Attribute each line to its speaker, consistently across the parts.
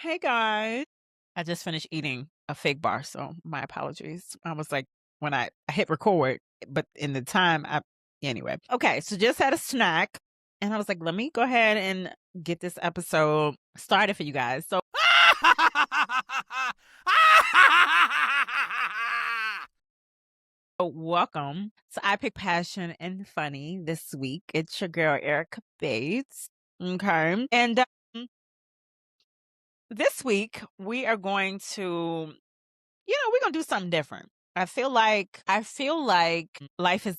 Speaker 1: Hey guys. I just finished eating a fig bar, so my apologies. I was like, when I hit record, but in the time, anyway. Okay, so just had a snack, and I was like, let me go ahead and get this episode started for you guys. So, welcome to I Pick Passion and Funny this week. It's your girl, Erica Bates. Okay. And this week, we are going to we're gonna do something different. I feel like life is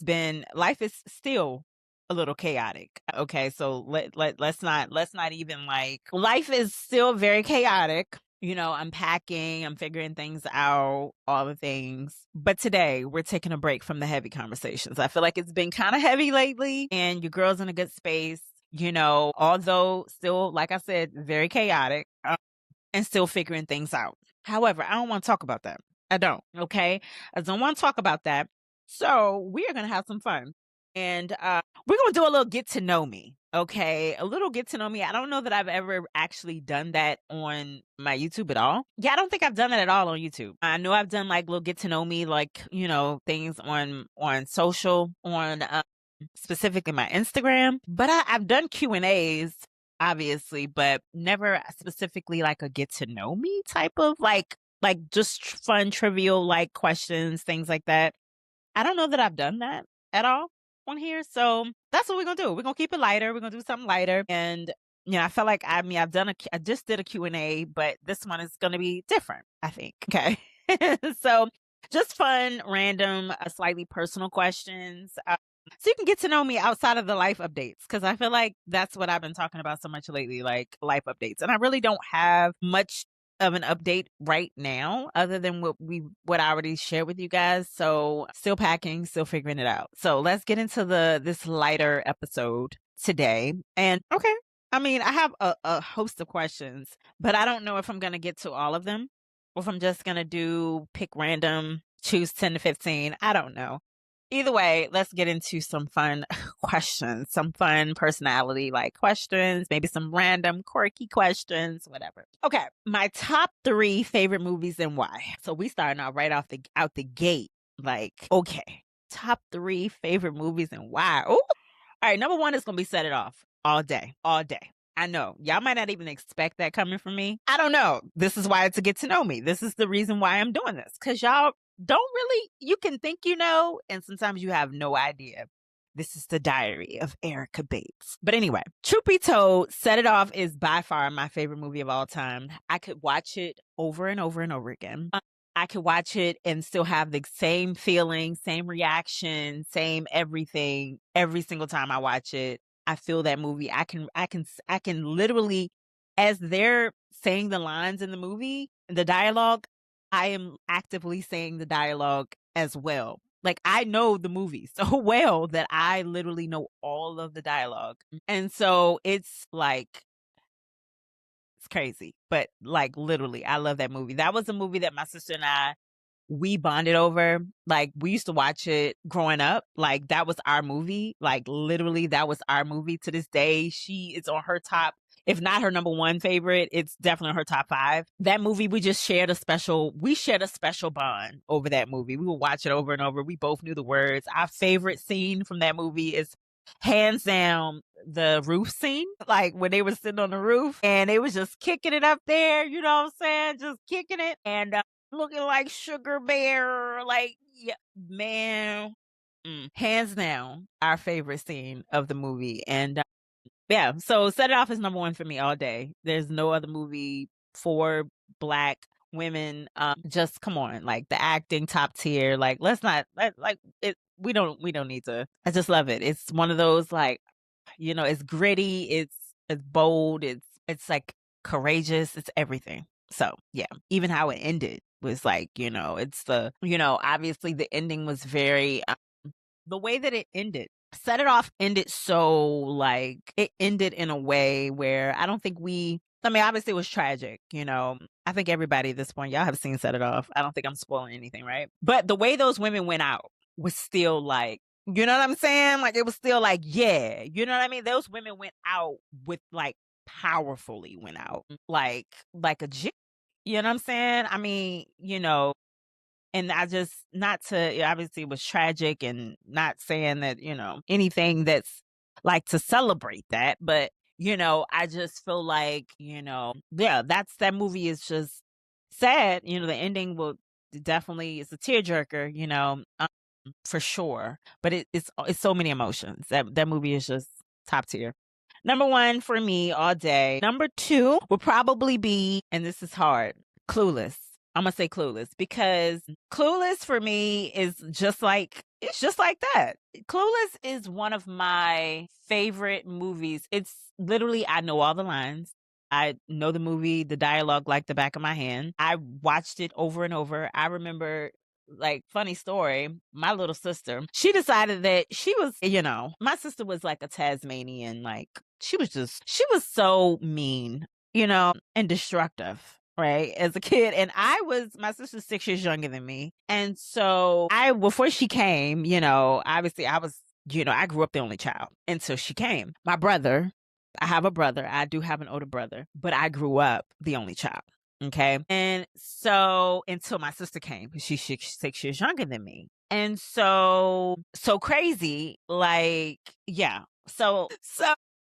Speaker 1: still a little chaotic. Okay, so let's not even like life is still very chaotic. I'm packing, I'm figuring things out, all the things. But today we're taking a break from the heavy conversations. I feel like it's been kind of heavy lately, and your girl's in a good space, although still, like I said, very chaotic, and still figuring things out. However, I don't want to talk about that. I don't. Okay. I don't want to talk about that. So we are going to have some fun. And we're going to do a little get to know me. Okay. A little get to know me. I don't know that I've ever actually done that on my YouTube at all. Yeah, I don't think I've done that at all on YouTube. I know I've done like little get to know me, like, things on social, on specifically my Instagram. But I've done Q&As obviously, but never specifically like a get to know me type of like just fun trivial like questions, things like that. I don't know that I've done that at all on here. So that's what we're gonna do. We're gonna keep it lighter. We're gonna do something lighter. And I felt like I just did a Q&A, but this one is gonna be different, I think. Okay. So just fun, random, slightly personal questions. So you can get to know me outside of the life updates, because I feel like that's what I've been talking about so much lately, like life updates. And I really don't have much of an update right now other than what I already shared with you guys. So still packing, still figuring it out. So let's get into this lighter episode today. And okay, I mean, I have a host of questions, but I don't know if I'm going to get to all of them or if I'm just going to pick random, choose 10 to 15. I don't know. Either way, let's get into some fun questions, some fun personality like questions, maybe some random quirky questions, whatever. Okay, my top 3 favorite movies and why. So we starting out right out the gate. Like, okay, top 3 favorite movies and why. Oh, all right. Number 1 is gonna be Set It Off all day, all day. I know y'all might not even expect that coming from me. I don't know. This is why it's a get to know me. This is the reason why I'm doing this, because y'all don't really, you can think and sometimes you have no idea. This is the diary of Erica Bates. But anyway, truth be told, Set It Off is by far my favorite movie of all time. I could watch it over and over and over again. I could watch it and still have the same feeling, same reaction, same everything every single time I watch it. I feel that movie. I can literally, as they're saying the lines in the movie, the dialogue, I am actively saying the dialogue as well. Like, I know the movie so well that I literally know all of the dialogue. And so it's like, it's crazy. But like, literally, I love that movie. That was a movie that my sister and we bonded over. Like, we used to watch it growing up. Like, that was our movie. Like, literally, that was our movie. To this day, she is on her top, if not her number 1 favorite, it's definitely her top 5. That movie, we shared a special bond over that movie. We would watch it over and over. We both knew the words. Our favorite scene from that movie is hands down the roof scene, like when they were sitting on the roof and they was just kicking it up there, you know what I'm saying? Just kicking it. And looking like Sugar Bear, like, yeah, man, hands down, our favorite scene of the movie. And yeah, so Set It Off is number 1 for me all day. There's no other movie for Black women. Just come on, like the acting top tier. Like, let's not like it. We don't need to. I just love it. It's one of those, like, it's gritty. It's bold. It's like courageous. It's everything. So yeah, even how it ended was like, it's obviously the ending was very, the way that it ended. Set It Off ended so, like, it ended in a way where I don't think obviously it was tragic, I think everybody at this point, y'all have seen Set It Off. I don't think I'm spoiling anything, right? But the way those women went out was still like, you know what I'm saying? Like, it was still like, yeah, you know what I mean? Those women went out with like powerfully went out, like a G. You know what I'm saying? I mean, and I just, not to, obviously it was tragic, and not saying that, anything that's like to celebrate that, but, I just feel like, yeah, that movie is just sad. The ending will definitely, it's a tearjerker, for sure. But it's so many emotions. That movie is just top tier. Number one for me all day. Number two would probably be, and this is hard, Clueless. I'm gonna say Clueless, because Clueless for me is just like, it's just like that. Clueless is one of my favorite movies. It's literally, I know all the lines. I know the movie, the dialogue like the back of my hand. I watched it over and over. I remember, like, funny story, my little sister, she decided that she was, my sister was like a Tasmanian, like, she was so mean, and destructive, right, as a kid. And my sister's 6 years younger than me. And so before she came, obviously I was, I grew up the only child until she came. My brother, I have a brother. I do have an older brother, but I grew up the only child. Okay. And so until my sister came, she's 6 years younger than me. And so crazy. Like, yeah. So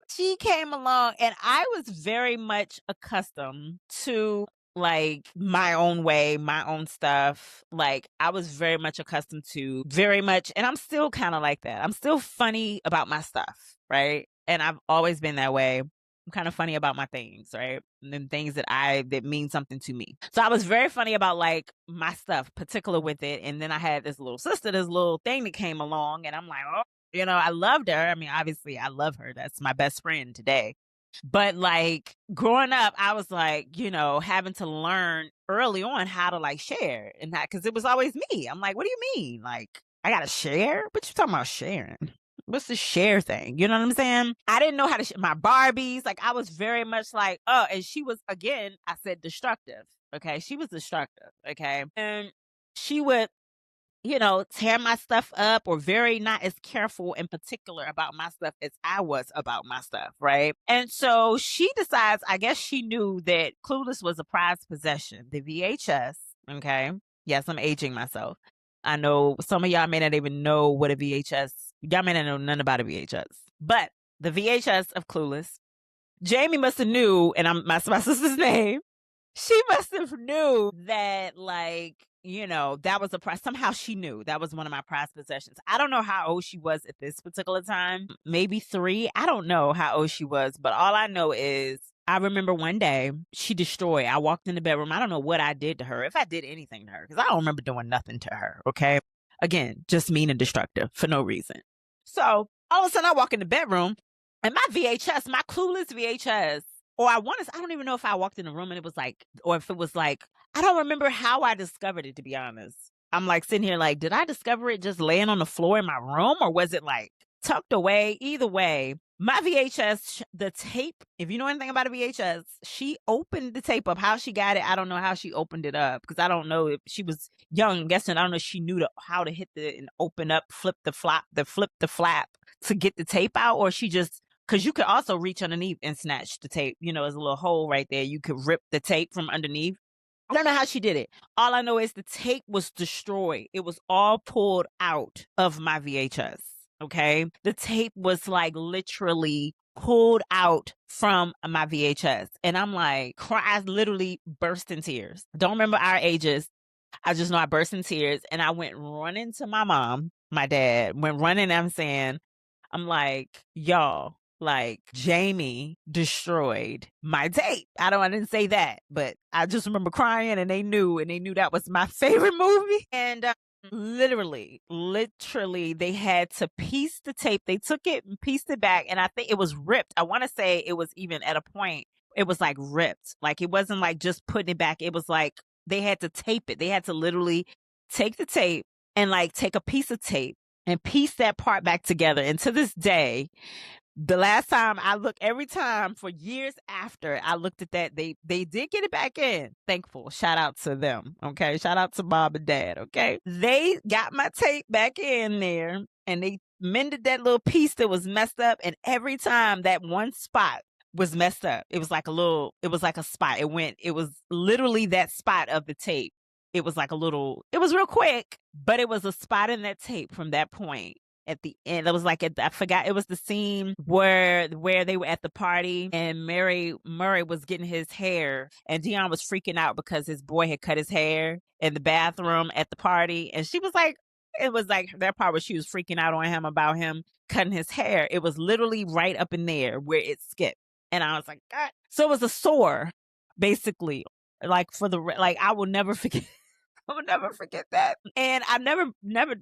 Speaker 1: she came along, and I was very much accustomed to, like, my own way, my own stuff. Like, I was very much accustomed to, and I'm still kind of like that. I'm still funny about my stuff, right? And I've always been that way. I'm kind of funny about my things, right? And then things that mean something to me. So I was very funny about, like, my stuff, particular with it. And then I had this little sister, this little thing that came along, and I'm like, oh, I loved her. I mean, obviously I love her. That's my best friend today. But, like, growing up, I was like, having to learn early on how to, like, share, and that, because it was always me. I'm like, what do you mean? Like, I gotta share? What you talking about sharing? What's the share thing? You know what I'm saying? I didn't know how to my Barbies. Like, I was very much like, oh, and she was, again, I said destructive. Okay. She was destructive. Okay. And she would, tear my stuff up, or very not as careful and particular about my stuff as I was about my stuff, right? And so she decides, I guess she knew that Clueless was a prized possession, the VHS, okay? Yes, I'm aging myself. I know some of y'all may not even know what a VHS, y'all may not know nothing about a VHS, but the VHS of Clueless, Jamie must have knew, and my sister's name, she must have knew that, like, that was a prize. Somehow she knew that was one of my prized possessions. I don't know how old she was at this particular time. Maybe 3. I don't know how old she was, but all I know is I remember one day she destroyed. I walked in the bedroom. I don't know what I did to her, if I did anything to her, because I don't remember doing nothing to her. Okay. Again, just mean and destructive for no reason. So all of a sudden I walk in the bedroom, and my VHS, my Clueless VHS, or I don't even know if I walked in the room and it was like, or if it was like, I don't remember how I discovered it, to be honest. I'm like sitting here like, did I discover it just laying on the floor in my room, or was it like tucked away? Either way, my VHS, the tape, if you know anything about a VHS, she opened the tape up. How she got it, I don't know how she opened it up, because I don't know if she was young. I'm guessing, I don't know if she knew how to hit and open up, flip the flap to get the tape out, or she just, because you could also reach underneath and snatch the tape. There's a little hole right there. You could rip the tape from underneath. I don't know how she did it. All I know is the tape was destroyed. It was all pulled out of my VHS. Okay. The tape was, like, literally pulled out from my VHS. And I'm like, I literally burst in tears. Don't remember our ages. I just know I burst in tears, and I went running to my mom. My dad went running. I'm like, y'all, like, Jamie destroyed my tape. I didn't say that, but I just remember crying, and they knew that was my favorite movie. And literally, they had to piece the tape. They took it and pieced it back, and I think it was ripped. I want to say it was even at a point, it was like ripped. Like, it wasn't like just putting it back. It was like they had to tape it. They had to literally take the tape and, like, take a piece of tape and piece that part back together. And to this day, the last time I look, every time for years after I looked at that, they did get it back in. Thankful. Shout out to them. Okay. Shout out to Mom and Dad. Okay. They got my tape back in there, and they mended that little piece that was messed up. And every time that one spot was messed up. It was like it was like a spot. It was literally that spot of the tape. It was like it was real quick, but it was a spot in that tape from that point at the end. It was like I forgot, it was the scene where they were at the party and Murray was getting his hair and Dion was freaking out because his boy had cut his hair in the bathroom at the party, and she was like, it was like that part where she was freaking out on him about him cutting his hair. It was literally right up in there where it skipped. And I was like, God. So it was a sore, basically. Like like I will never forget. I will never forget that. And I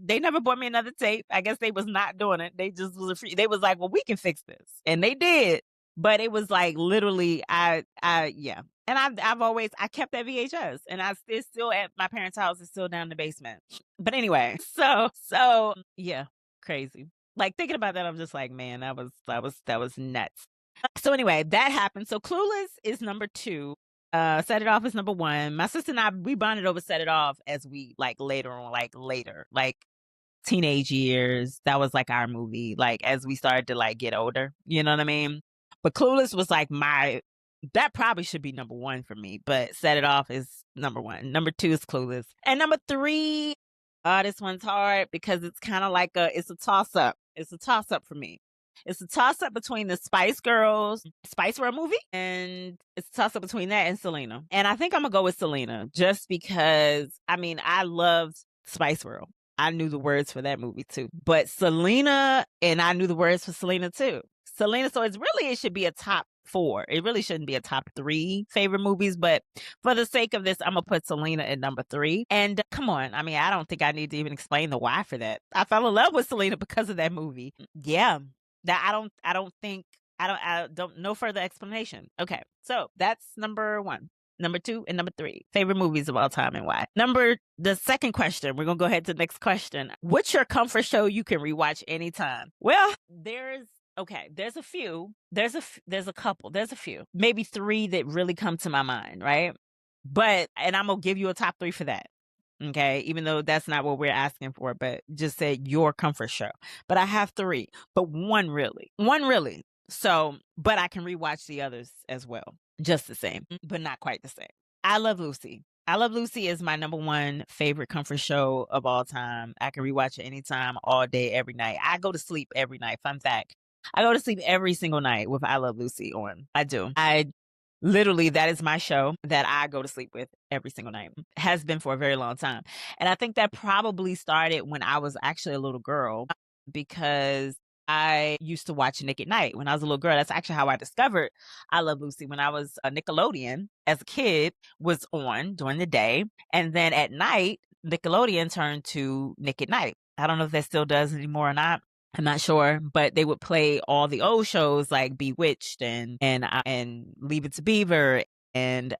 Speaker 1: they never bought me another tape. I guess they was not doing it. They just was they was like, well, we can fix this. And they did. But it was like literally, yeah. And I've always, I kept that VHS and it's still at my parents' house. It's still down in the basement. But anyway, so yeah, crazy. Like thinking about that, I'm just like, man, that was nuts. So anyway, that happened. So Clueless is number 2. Set It Off is number 1. My sister and I, we bonded over Set It Off as we like later, like teenage years. That was like our movie, like as we started to like get older, you know what I mean? But Clueless was like that probably should be number 1 for me, but Set It Off is number 1. Number 2 is Clueless. And number 3, this one's hard because it's kind of like it's a toss up. It's a toss up for me. It's a toss up between the Spice Girls, Spice World movie, and it's a toss up between that and Selena. And I think I'm gonna go with Selena just because, I mean, I loved Spice World. I knew the words for that movie too. But Selena, and I knew the words for Selena too. Selena, so it should be a top 4. It really shouldn't be a top 3 favorite movies, but for the sake of this, I'm gonna put Selena at number 3. And come on, I mean, I don't think I need to even explain the why for that. I fell in love with Selena because of that movie. Yeah. That I don't no further explanation. Okay. So that's number 1. Number 2 and number 3. Favorite movies of all time and why. The second question, we're gonna go ahead to the next question. What's your comfort show you can rewatch anytime? Well, there's a few. There's a couple. There's a few. Maybe 3 that really come to my mind, right? And I'm gonna give you a top 3 for that. Okay, even though that's not what we're asking for, but just say your comfort show. But I have 3, but one really. So, but I can rewatch the others as well. Just the same, but not quite the same. I Love Lucy. I Love Lucy is my number 1 favorite comfort show of all time. I can rewatch it anytime, all day, every night. I go to sleep every night. Fun fact. I go to sleep every single night with I Love Lucy on. I do. Literally, that is my show that I go to sleep with every single night. Has been for a very long time. And I think that probably started when I was actually a little girl, because I used to watch Nick at Night when I was a little girl. That's actually how I discovered I Love Lucy. When I was a Nickelodeon as a kid was on during the day. And then at night, Nickelodeon turned to Nick at Night. I don't know if that still does anymore or not. I'm not sure, but they would play all the old shows like Bewitched and Leave It to Beaver, and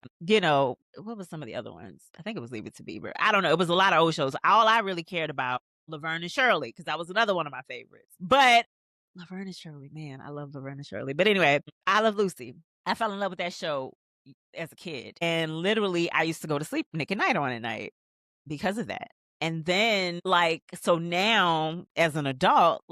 Speaker 1: what was some of the other ones? I think it was Leave It to Beaver. I don't know. It was a lot of old shows. All I really cared about Laverne and Shirley, because that was another one of my favorites. But Laverne and Shirley, man, I love Laverne and Shirley. But anyway, I Love Lucy. I fell in love with that show as a kid, and literally I used to go to sleep Nick at Night on at night because of that. And then so now as an adult,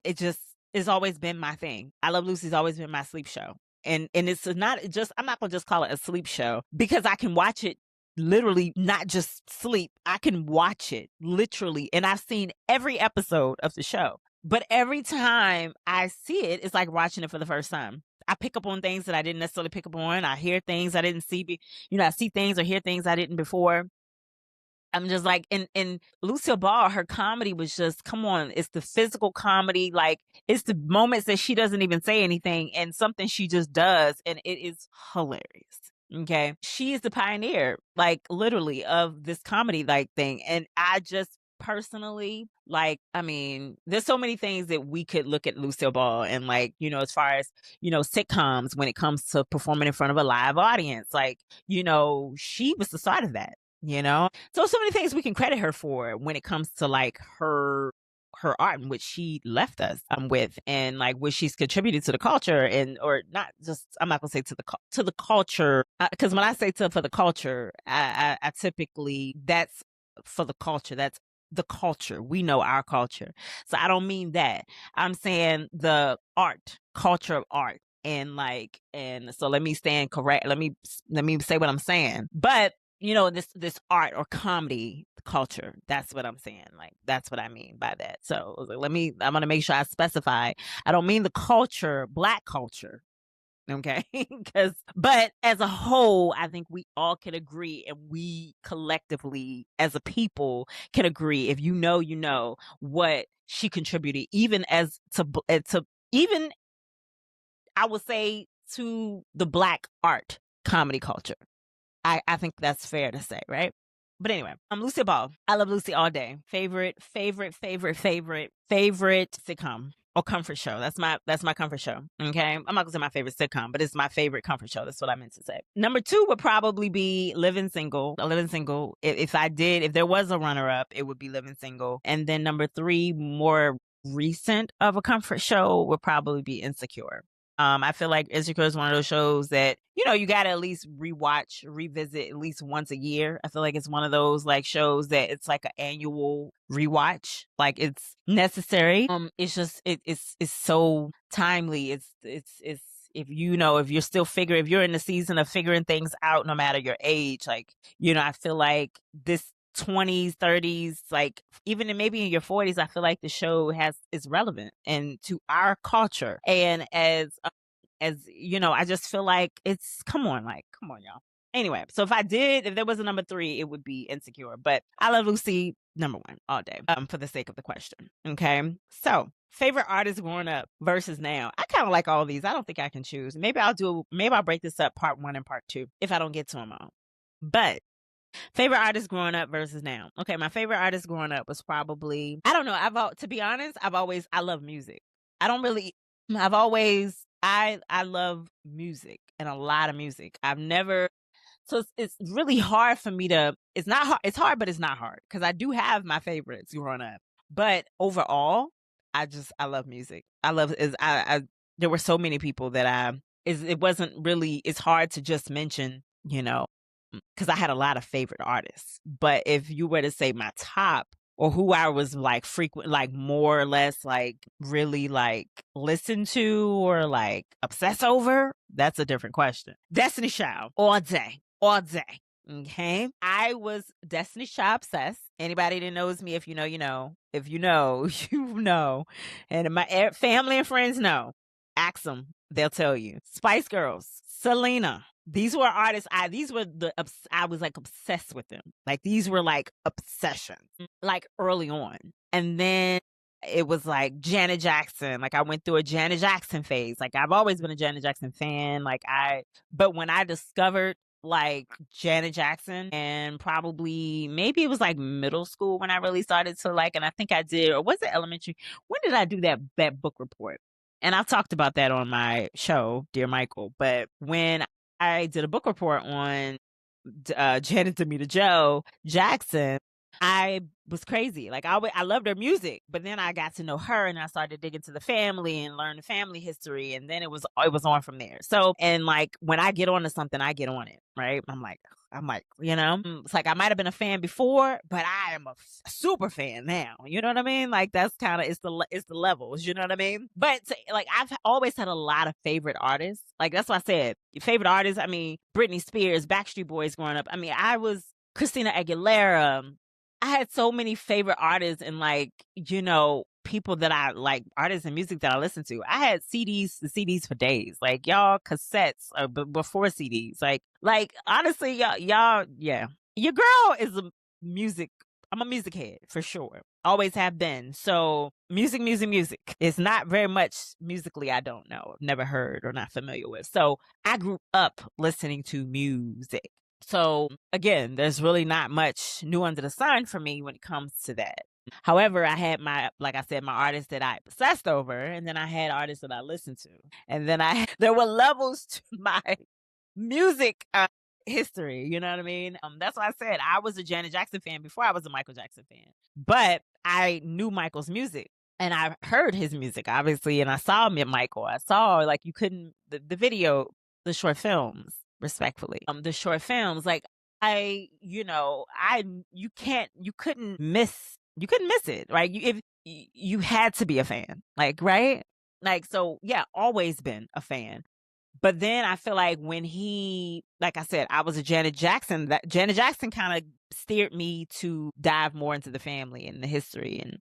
Speaker 1: it just has always been my thing. I Love Lucy's always been my sleep show. And it's not just, I'm not going to just call it a sleep show, because I can watch it literally, not just sleep. I can watch it literally. And I've seen every episode of the show, but every time I see it, it's like watching it for the first time. I pick up on things that I didn't necessarily pick up on. I hear things I didn't see. I see things or hear things I didn't before. I'm just like, and Lucille Ball, her comedy was just, come on, it's the physical comedy. Like, it's the moments that she doesn't even say anything and something she just does. And it is hilarious. Okay. She is the pioneer, like literally, of this comedy thing. And I just personally, there's so many things that we could look at Lucille Ball and as far as, sitcoms, when it comes to performing in front of a live audience, she was the start of that. So many things we can credit her for when it comes to her art and which she left us with, and what she's contributed to the culture, or not just, I'm not gonna say to the culture, because when I say for the culture, I typically, that's for the culture, that's the culture. We know our culture, so I don't mean that. I'm saying the culture of art. and so let me stand correct. Let me say what I'm saying. But this art or comedy culture, that's what I'm saying. Like, that's what I mean by that. So I'm gonna make sure I specify. I don't mean the culture, Black culture. Okay. But as a whole, I think we all can agree, and we collectively as a people can agree, if you know what she contributed, even as to even, I would say, to the Black art comedy culture. I think that's fair to say, right? But anyway, I'm Lucy Ball. I love Lucy all day. Favorite sitcom or comfort show. That's my comfort show. Okay. I'm not gonna say my favorite sitcom, but it's my favorite comfort show. That's what I meant to say. Number 2 would probably be Living Single. Living Single. If there was a runner up, it would be Living Single. And then number 3, more recent of a comfort show, would probably be Insecure. I feel like Insecure is one of those shows that, you got to at least revisit at least once a year. I feel like it's one of those like shows that it's like an annual rewatch. Like, it's necessary. It's just, it's so timely. It's if if you're in the season of figuring things out, no matter your age, like, I feel like this 20s, 30s, like even maybe in your 40s, I feel like the show is relevant and to our culture. And as I just feel like come on, y'all. Anyway, so if there was a number 3, it would be Insecure. But I love Lucy, number 1 all day, for the sake of the question. Okay. So, favorite artist growing up versus now. I kind of like all these. I don't think I can choose. Maybe I'll break this up part 1 and part 2 if I don't get to them all. But favorite artist growing up versus now. Okay, my favorite artist growing up was probably, I don't know. To be honest, I love music. I love music and a lot of music. So it's really hard for me to, it's not hard. It's hard, but it's not hard because I do have my favorites growing up. But overall, I love music. There were so many people that it wasn't really, it's hard to just mention, because I had a lot of favorite artists. But if you were to say my top, or who I was like frequent, like more or less like really like listen to or like obsess over, that's a different question. Destiny Child, all day. Okay. I was Destiny Child obsessed. Anybody that knows me, if you know, you know. If you know, you know. And my family and friends know. Ask them. They'll tell you. Spice Girls, Selena. These were artists. I was like obsessed with them. Like, these were like obsessions, like early on. And then it was like Janet Jackson. Like, I went through a Janet Jackson phase. Like, I've always been a Janet Jackson fan. But when I discovered like Janet Jackson, and probably maybe it was like middle school when I really started to like, and I think I did, or was it elementary? When did I do that book report? And I've talked about that on my show, Dear Michael. But when I did a book report on Janet Demita Joe Jackson, I was crazy. Like, I loved her music, but then I got to know her, and I started digging into the family and learn the family history, and then it was on from there. So, and like, when I get onto something, I get on it, right? I'm like, it's like I might have been a fan before, but I am a super fan now. You know what I mean? Like, that's kind of, it's the levels. You know what I mean? But like, I've always had a lot of favorite artists. Like, that's what I said. Favorite artists. I mean, Britney Spears, Backstreet Boys growing up. I mean, I was Christina Aguilera. I had so many favorite artists and like, people that I like, artists and music that I listen to. I had the CDs for days. Like, y'all, cassettes before CDs. Like honestly, y'all, yeah. Your girl is I'm a music head for sure. Always have been. So music. It's not very much musically I don't know. Never heard or not familiar with. So I grew up listening to music. So again, there's really not much new under the sun for me when it comes to that. However, I had like I said, my artists that I obsessed over, and then I had artists that I listened to. And then there were levels to my music history. You know what I mean? That's why I said I was a Janet Jackson fan before I was a Michael Jackson fan. But I knew Michael's music. And I heard his music, obviously, and I saw Michael. I saw, like, you couldn't, the video, the short films, respectfully. The short films, like, you couldn't miss it, right? If you had to be a fan, like, right? Like, so yeah, always been a fan. But then I feel like when he, like I said, I was a Janet Jackson. That Janet Jackson kind of steered me to dive more into the family and the history and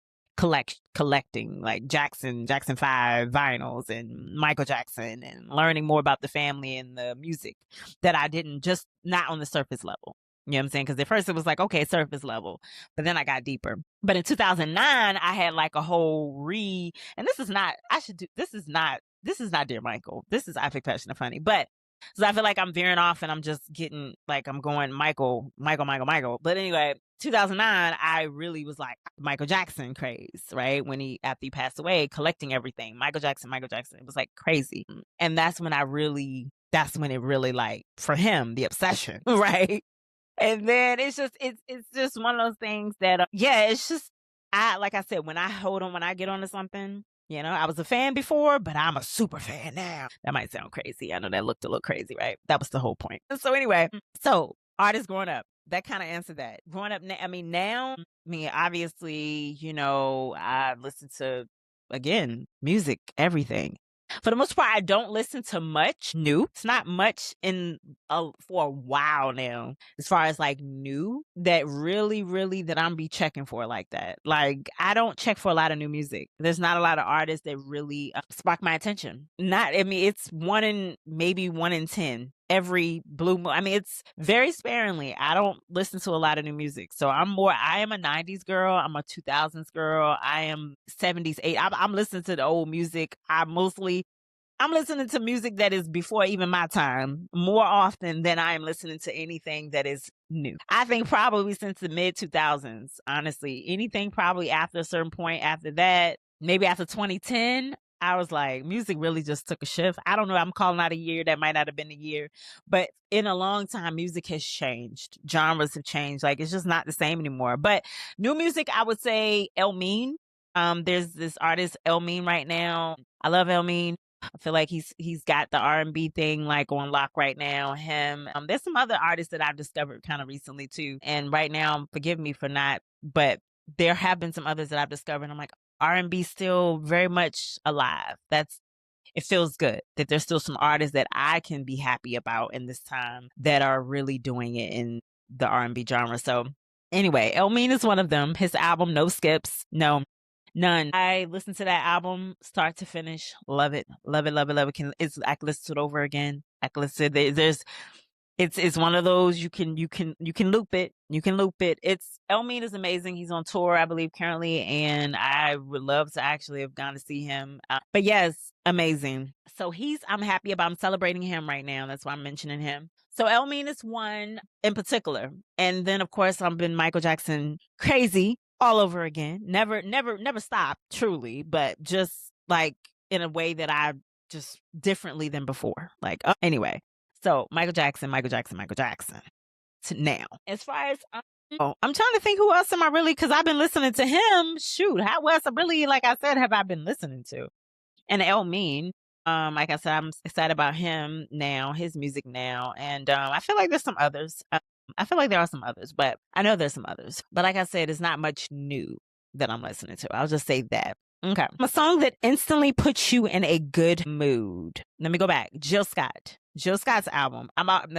Speaker 1: collecting like Jackson 5 vinyls and Michael Jackson and learning more about the family and the music that I didn't, just not on the surface level. You know what I'm saying? Because at first it was like, okay, surface level, but then I got deeper. But in 2009, I had like a whole and this is not, this is not Dear Michael. This is I Think Passion and Funny. But so I feel like I'm veering off and I'm just getting like I'm going Michael. But anyway, 2009, I really was like Michael Jackson craze, right? When after he passed away, collecting everything. Michael Jackson. It was like crazy. And that's when it really like, for him, the obsession, right? And then it's just one of those things that, it's just, like I said, when I get onto something, I was a fan before, but I'm a super fan now. That might sound crazy. I know that looked a little crazy, right? That was the whole point. So anyway, artists growing up, that kind of answered that. Growing up, now, obviously, I listen to, again, music, everything. For the most part, I don't listen to much new. It's not much for a while now, as far as like new that really that I'm be checking for like that. Like I don't check for a lot of new music. There's not a lot of artists that really spark my attention. It's maybe 1 in 10 every blue moon. It's very sparingly. I don't listen to a lot of new music. So I am a 90s girl. I'm a 2000s girl. I am 70s, 80s. I'm listening to the old music. I'm listening to music that is before even my time more often than I am listening to anything that is new. I think probably since the mid 2000s, honestly, anything probably after a certain point after that, maybe after 2010, I was like, music really just took a shift. I don't know. I'm calling out a year. That might not have been a year. But in a long time, music has changed. Genres have changed. Like, it's just not the same anymore. But new music, I would say El Mean. There's this artist, El Mean, right now. I love El Mean. I feel like he's got the R&B thing like on lock right now. There's some other artists that I've discovered kind of recently too. And right now, forgive me for not, but there have been some others that I've discovered. I'm like, R&B still very much alive. It feels good that there's still some artists that I can be happy about in this time that are really doing it in the R&B genre. So anyway, El Mean is one of them. His album, No Skips. No, none. I listened to that album start to finish. Love it. Love it, love it, love it. I can listen to it over again. I can listen to it. It's one of those you can loop it. You can loop it. El Mean is amazing. He's on tour, I believe, currently, and I would love to actually have gone to see him. But yes, amazing. So I'm happy about. I'm celebrating him right now. That's why I'm mentioning him. So El Mean is one in particular, and then of course I've been Michael Jackson crazy all over again. Never stopped, truly, but just like in a way that I just differently than before. Like anyway. So Michael Jackson. To now, as far as I'm trying to think who else am I really, because I've been listening to him. Shoot, how else really, like I said, have I been listening to? And El Mean, like I said, I'm excited about him now, his music now, and I feel like there's some others. I feel like there are some others, but I know there's some others. But like I said, it's not much new that I'm listening to. I'll just say that. Okay. A song that instantly puts you in a good mood. Let me go back. Jill Scott. Jill Scott's album.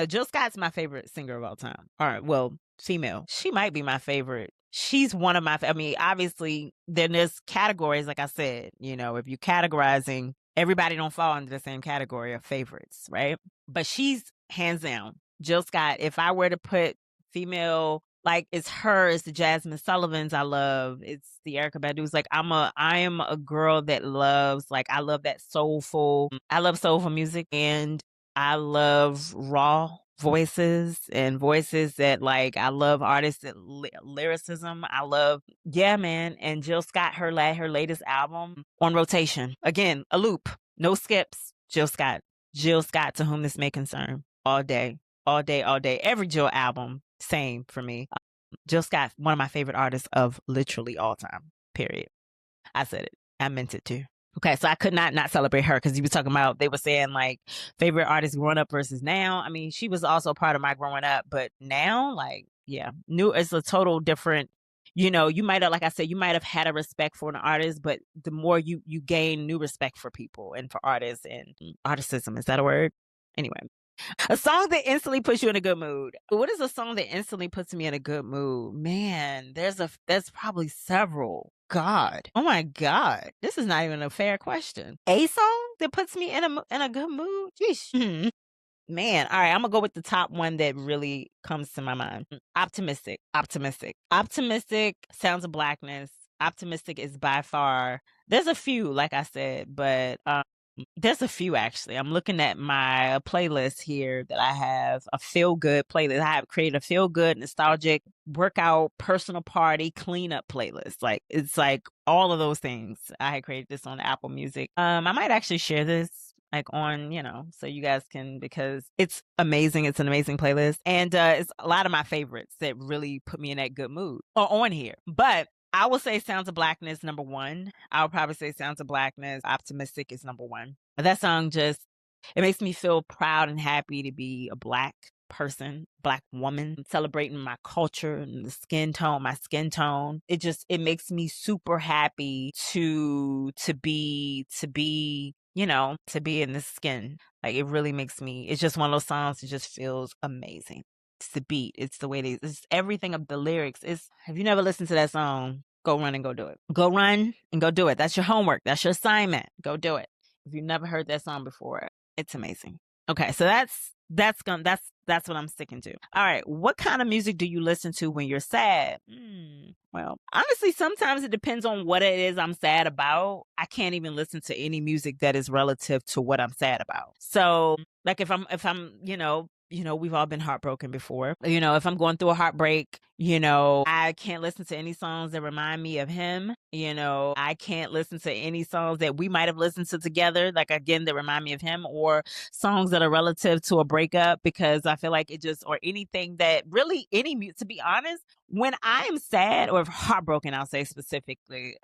Speaker 1: Jill Scott's my favorite singer of all time. All right. Well, female. She might be my favorite. She's one of my, obviously, then there's categories, like I said, if you're categorizing, everybody don't fall into the same category of favorites, right? But she's hands down. Jill Scott, if I were to put female, like it's the Jasmine Sullivans I love. It's the Erykah Badu's. Like I am a girl that loves, like I love that I love soulful music, and I love raw voices that like, I love artists that lyricism. I love, yeah, man. And Jill Scott, her latest album, On Rotation. Again, a loop, no skips. Jill Scott, To Whom This May Concern, all day. Every Jill album, same for me. Jill Scott, one of my favorite artists of literally all time, period. I said it. I meant it too. Okay, so I could not celebrate her, because you were talking about, they were saying like favorite artists growing up versus now. She was also part of my growing up, but now, like, yeah, it's a total different You might have, like I said, you might have had a respect for an artist, but the more you gain new respect for people and for artists and articism, is that a word? Anyway, a song that instantly puts you in a good mood. What is a song that instantly puts me in a good mood? Man, there's probably several. God. Oh my God. This is not even a fair question. A song that puts me in a good mood? Jeez. Man, all right, I'm gonna go with the top one that really comes to my mind. Optimistic. Optimistic. Optimistic, Sounds of Blackness. Optimistic is by far, there's a few, like I said, but there's a few actually. I'm looking at my playlist here that I have, a feel good playlist. I have created a feel good, nostalgic, workout, personal party, cleanup playlist. Like it's like all of those things. I had created this on Apple Music. I might actually share this like on, so you guys can, because it's amazing. It's an amazing playlist. And it's a lot of my favorites that really put me in that good mood are on here. But I will say Sounds of Blackness, number one. I would probably say Sounds of Blackness. Optimistic is number one. That song just, it makes me feel proud and happy to be a Black person, Black woman, celebrating my culture and the skin tone, my skin tone. It makes me super happy to be to be in this skin. Like it really makes me, it's just one of those songs that just feels amazing. It's the beat, it's the way it's everything of the lyrics. If you never listened to that song, go run and go do it. Go run and go do it. That's your homework. That's your assignment. Go do it. If you've never heard that song before, it's amazing. Okay, so that's what I'm sticking to. All right, what kind of music do you listen to when you're sad? Well, honestly, sometimes it depends on what it is I'm sad about. I can't even listen to any music that is relative to what I'm sad about. So, like if I'm we've all been heartbroken before. If I'm going through a heartbreak, I can't listen to any songs that remind me of him. I can't listen to any songs that we might have listened to together, like again, that remind me of him, or songs that are relative to a breakup, because I feel like or anything that really, to be honest, when I am sad or heartbroken, I'll say specifically,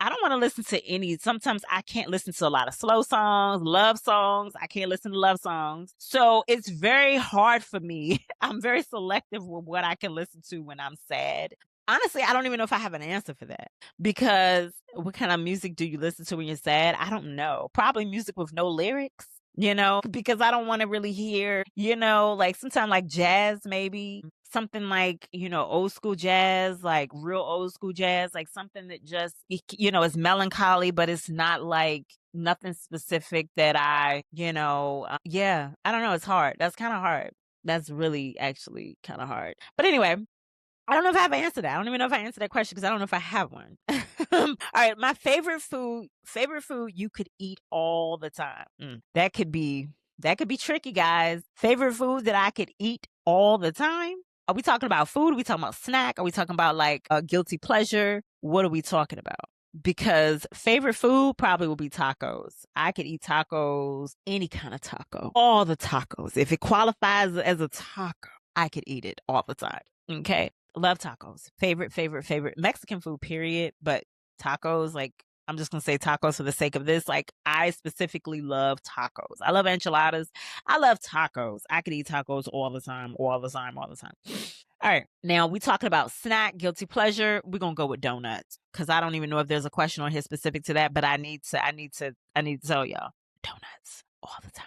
Speaker 1: I don't want to listen to any. Sometimes I can't listen to a lot of slow songs, love songs. I can't listen to love songs. So it's very hard for me. I'm very selective with what I can listen to when I'm sad. Honestly, I don't even know if I have an answer for that, because what kind of music do you listen to when you're sad? I don't know. Probably music with no lyrics. Because I don't want to really hear, like sometimes like jazz, maybe something like, old school jazz, like real old school jazz, like something that just, is melancholy, but it's not like nothing specific that yeah, I don't know. It's hard. That's kind of hard. That's really actually kind of hard. But anyway, I don't know if I have an answer to that. I don't even know if I answered that question because I don't know if I have one. All right, my favorite food you could eat all the time. That could be tricky, guys. Favorite food that I could eat all the time? Are we talking about food? Are we talking about snack? Are we talking about like a guilty pleasure? What are we talking about? Because favorite food probably will be tacos. I could eat tacos, any kind of taco, all the tacos. If it qualifies as a taco, I could eat it all the time. Okay. Love tacos. Favorite Mexican food, period. But tacos, like, I'm just going to say tacos for the sake of this. Like, I specifically love tacos. I love enchiladas. I love tacos. I could eat tacos all the time. All right. Now, we talking about snack, guilty pleasure. We're going to go with donuts, because I don't even know if there's a question on here specific to that, but I need to tell y'all, donuts all the time.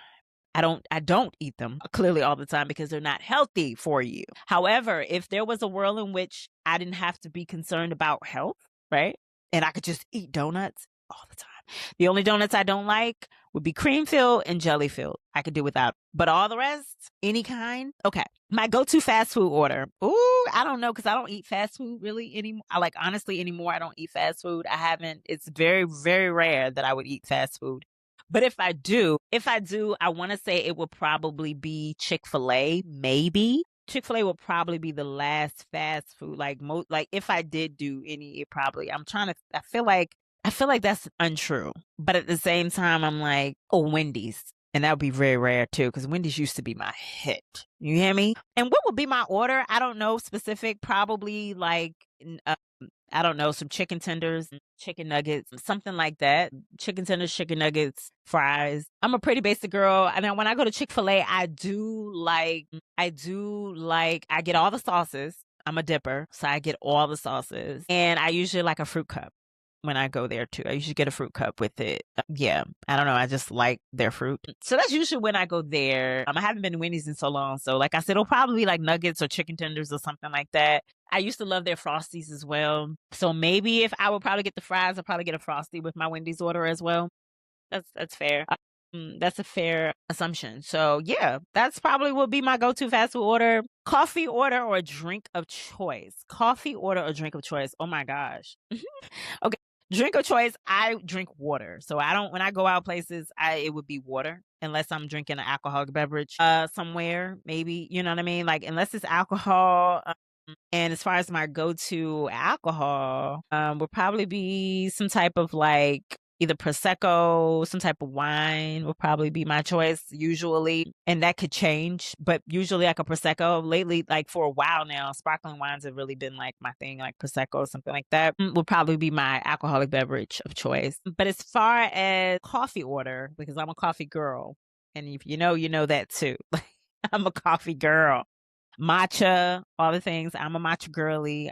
Speaker 1: I don't eat them clearly all the time because they're not healthy for you. However, if there was a world in which I didn't have to be concerned about health, right? And I could just eat donuts all the time. The only donuts I don't like would be cream filled and jelly filled. I could do without. But all the rest, any kind. Okay. My go-to fast food order. Ooh, I don't know, because I don't eat fast food really anymore. Honestly, anymore, I don't eat fast food. I haven't. It's very, very rare that I would eat fast food. But if I do, I want to say it will probably be Chick-fil-A, maybe. Chick-fil-A will probably be the last fast food. Like if I did do any, I feel like that's untrue. But at the same time, I'm like, Wendy's. And that would be very rare too, because Wendy's used to be my hit. You hear me? And what would be my order? I don't know specific, probably like, I don't know, some chicken tenders, chicken nuggets, something like that. Chicken tenders, chicken nuggets, fries. I'm a pretty basic girl. And then when I go to Chick-fil-A, I get all the sauces. I'm a dipper, so I get all the sauces. And I usually like a fruit cup when I go there too. I usually get a fruit cup with it. Yeah, I don't know. I just like their fruit. So that's usually when I go there. I haven't been to Wendy's in so long. So like I said, it'll probably be like nuggets or chicken tenders or something like that. I used to love their Frosties as well. So maybe if I would probably get the fries, I'll probably get a Frosty with my Wendy's order as well. That's fair. That's a fair assumption. So yeah, that's probably will be my go-to fast food order. Coffee order or drink of choice. Coffee order or drink of choice. Oh my gosh. Okay. Drink of choice, I drink water. So I don't when I go out places, it would be water unless I'm drinking an alcoholic beverage somewhere, maybe, you know what I mean? Like unless it's alcohol. And as far as my go-to alcohol, would probably be some type of like either prosecco, some type of wine would probably be my choice usually, and that could change, but usually like a prosecco. Lately, like for a while now, sparkling wines have really been like my thing, like prosecco or something like that would probably be my alcoholic beverage of choice. But as far as coffee order, because I'm a coffee girl, and if you know that too. I'm a coffee girl. Matcha, all the things. I'm a matcha girly.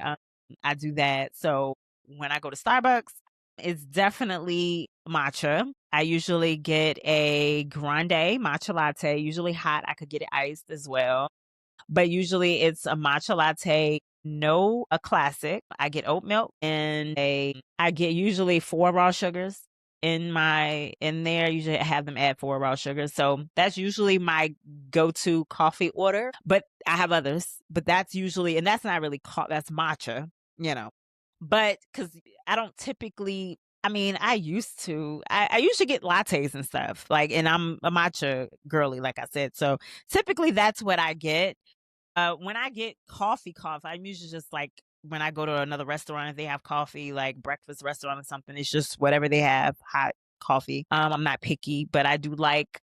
Speaker 1: I do that. So when I go to Starbucks, it's definitely matcha. I usually get a grande matcha latte, usually hot. I could get it iced as well. But usually it's a matcha latte, no a classic. I get oat milk and I get usually 4 raw sugars in there. Usually I have them add 4 raw sugars. So that's usually my go-to coffee order. But I have others. But that's usually and that's not really that's matcha, you know. But because I don't typically I mean, I used to. I usually get lattes and stuff. Like, and I'm a matcha girly, like I said. So typically that's what I get. When I get coffee, I'm usually just like when I go to another restaurant, if they have coffee, like breakfast restaurant or something, it's just whatever they have, hot coffee. I'm not picky, but I like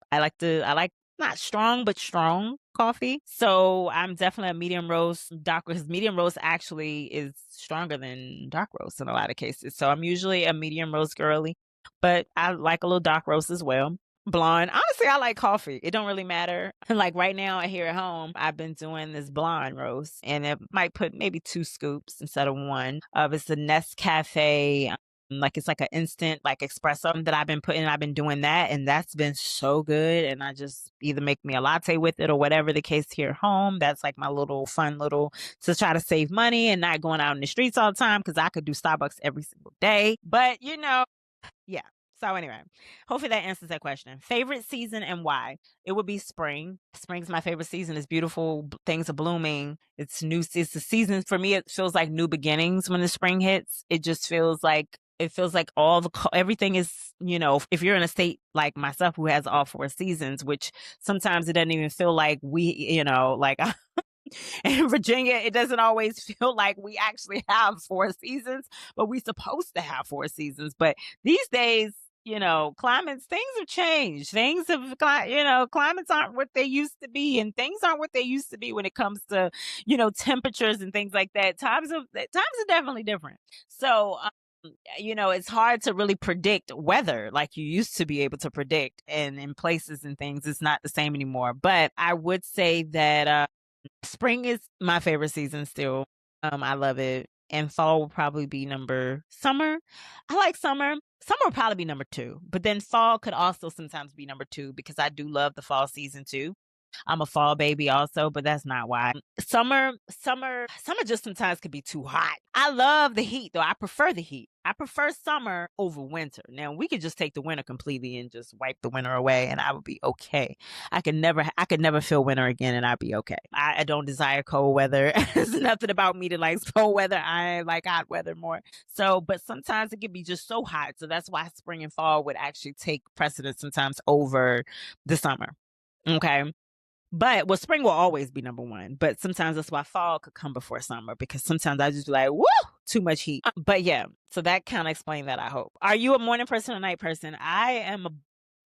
Speaker 1: not strong, but strong coffee. So I'm definitely a medium roast dark because medium roast actually is stronger than dark roast in a lot of cases. So I'm usually a medium roast girly, but I like a little dark roast as well. Blonde. Honestly, I like coffee. It don't really matter. Like right now here at home, I've been doing this blonde roast and it might put maybe 2 scoops instead of one of it's the Nescafe. Like it's like an instant like espresso that I've been putting. I've been doing that and that's been so good. And I just either make me a latte with it or whatever the case here at home. That's like my little fun little to try to save money and not going out in the streets all the time because I could do Starbucks every single day. But yeah. So anyway, hopefully that answers that question. Favorite season and why? It would be spring. Spring's my favorite season. It's beautiful. Things are blooming. It's new. It's the season for me. It feels like new beginnings when the spring hits. It feels like everything is, if you're in a state like myself who has all 4 seasons, which sometimes it doesn't even feel like like in Virginia, it doesn't always feel like we actually have 4 seasons, but we're supposed to have 4 seasons. But these days, things have changed. Climates aren't what they used to be, and things aren't what they used to be when it comes to, temperatures and things like that. Times are definitely different. So, it's hard to really predict weather like you used to be able to predict, and in places and things, it's not the same anymore. But I would say that spring is my favorite season still. I love it. And fall will probably be summer. I like summer. Summer will probably be number 2. But then fall could also sometimes be number 2 because I do love the fall season too. I'm a fall baby also, but that's not why. Summer just sometimes could be too hot. I love the heat though. I prefer the heat. I prefer summer over winter. Now we could just take the winter completely and just wipe the winter away and I would be okay. I could never feel winter again and I'd be okay. I don't desire cold weather. There's nothing about me that likes cold weather. I like hot weather more. So, but sometimes it can be just so hot. So that's why spring and fall would actually take precedence sometimes over the summer. Okay. But spring will always be number 1. But sometimes that's why fall could come before summer because sometimes I just be like, woo, too much heat. But yeah, so that kind of explained that, I hope. Are you a morning person or night person?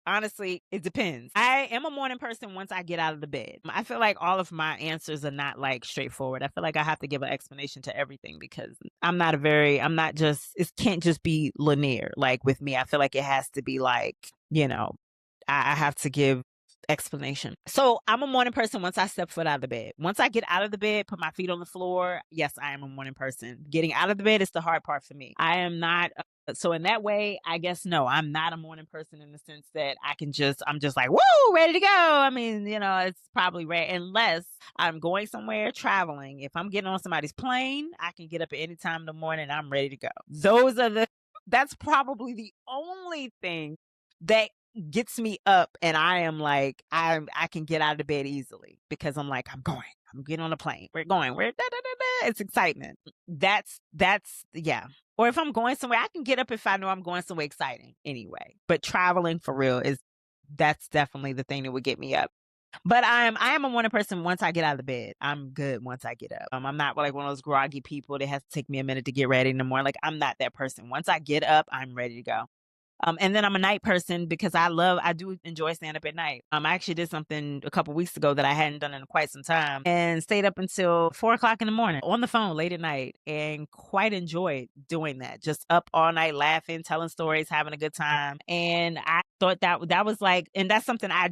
Speaker 1: Honestly, it depends. I am a morning person once I get out of the bed. I feel like all of my answers are not like straightforward. I feel like I have to give an explanation to everything because it can't just be linear. Like with me, I feel like it has to be like, I have to give explanation. So I'm a morning person once I step foot out of the bed. Once I get out of the bed, put my feet on the floor, yes, I am a morning person. Getting out of the bed is the hard part for me. I am not so in that way, I guess no, I'm not a morning person in the sense that I'm just like, woo, ready to go. I mean, it's probably rare unless I'm going somewhere traveling. If I'm getting on somebody's plane, I can get up at any time in the morning. I'm ready to go. That's probably the only thing that gets me up, and I am like, I can get out of bed easily because I'm like, I'm getting on a plane. We're going. We're da, da, da, da. It's excitement. That's yeah. Or if I'm going somewhere, I can get up if I know I'm going somewhere exciting anyway. But traveling for real that's definitely the thing that would get me up. But I am a morning person once I get out of the bed. I'm good once I get up. I'm not like one of those groggy people that has to take me a minute to get ready in the morning. Like, I'm not that person. Once I get up, I'm ready to go. And then I'm a night person because I do enjoy stand up at night. I actually did something a couple weeks ago that I hadn't done in quite some time and stayed up until 4 o'clock in the morning on the phone late at night and quite enjoyed doing that. Just up all night laughing, telling stories, having a good time. And I thought that was like, and that's something I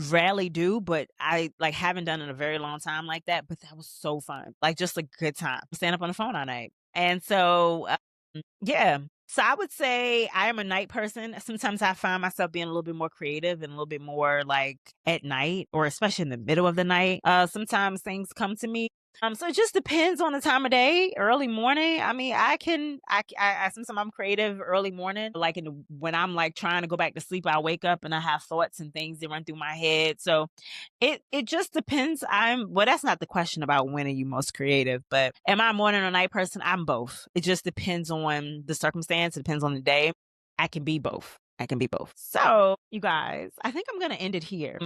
Speaker 1: rarely do, but I like haven't done in a very long time like that. But that was so fun. Like, just a good time. Stand up on the phone all night. And so, yeah. So I would say I am a night person. Sometimes I find myself being a little bit more creative and a little bit more like at night, or especially in the middle of the night. Sometimes things come to me. So it just depends on the time of day. Early morning, I mean, I sometimes I'm creative early morning, like when I'm like trying to go back to sleep. I wake up and I have thoughts and things that run through my head. So it just depends. Well, that's not the question about when are you most creative, but am I a morning or night person? I'm both. It just depends on the circumstance. It depends on the day. I can be both. I can be both. So, you guys, I think I'm going to end it here.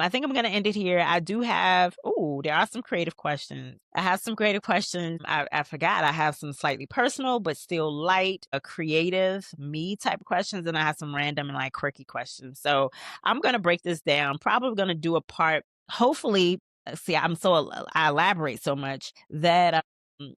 Speaker 1: I do have, there are some creative questions. I have some creative questions. I forgot. I have some slightly personal, but still light, a creative, me type of questions. And I have some random and like quirky questions. So I'm going to break this down. Probably going to do a part, hopefully. See, I elaborate so much that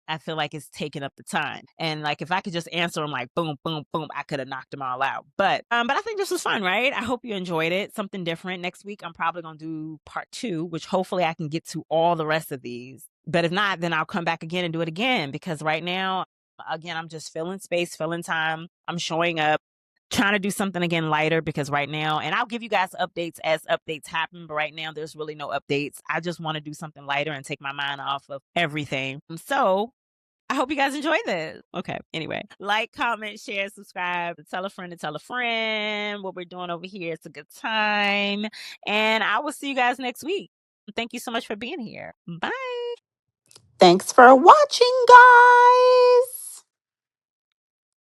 Speaker 1: I feel like it's taking up the time. And like, if I could just answer them like boom, boom, boom, I could have knocked them all out. But I think this was fun, right? I hope you enjoyed it. Something different. Next week, I'm probably going to do part 2, which hopefully I can get to all the rest of these. But if not, then I'll come back again and do it again, because right now, again, I'm just filling space, filling time. I'm showing up, trying to do something again lighter, because right now, and I'll give you guys updates as updates happen, but right now there's really no updates. I just want to do something lighter and take my mind off of everything. So I hope you guys enjoy this. Okay. Anyway, like, comment, share, subscribe, tell a friend to tell a friend. What we're doing over here, it's a good time. And I will see you guys next week. Thank you so much for being here. Bye.
Speaker 2: Thanks for watching, guys.